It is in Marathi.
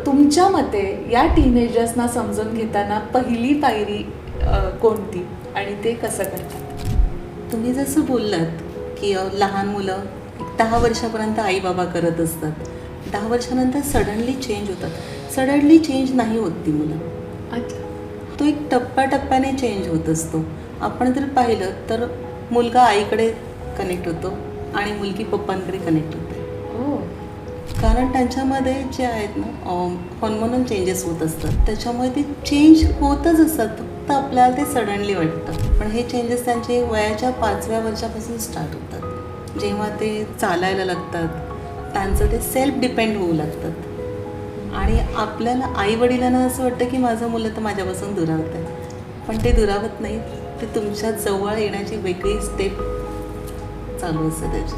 तुमच्या मते या टीनेजर्सना समजून घेताना पहिली पायरी कोणती आणि ते कसं करतात? तुम्ही जसं बोललात की लहान मुलं 10 वर्षापर्यंत आई बाबा करत असतात, 10 वर्षानंतर सडनली चेंज होतात. सडनली चेंज नाही होत ती मुलं. अच्छा. तो एक टप्प्याटप्प्याने चेंज होत असतो. आपण जर पाहिलं तर मुलगा आईकडे कनेक्ट होतो आणि मुलगी पप्पांकडे कनेक्ट होते. हो. कारण त्यांच्यामध्ये जे आहेत ना हॉर्मोनल चेंजेस होत असतात, त्याच्यामुळे ते चेंज होतच असतात. फक्त आपल्याला ते सडनली वाटतं, पण हे चेंजेस त्यांचे वयाच्या 5व्या वर्षापासून स्टार्ट होतात. जेव्हा ते चालायला लागतात, त्यांचं ते सेल्फ डिपेंड होऊ लागतात. आणि आपल्याला आईवडिलांना असं वाटतं की माझं मुलं तर माझ्यापासून दुरावत आहे, पण ते दुरावत नाही. ते तुमच्या जवळ येण्याची वेगळी स्टेप चालू असते त्याची.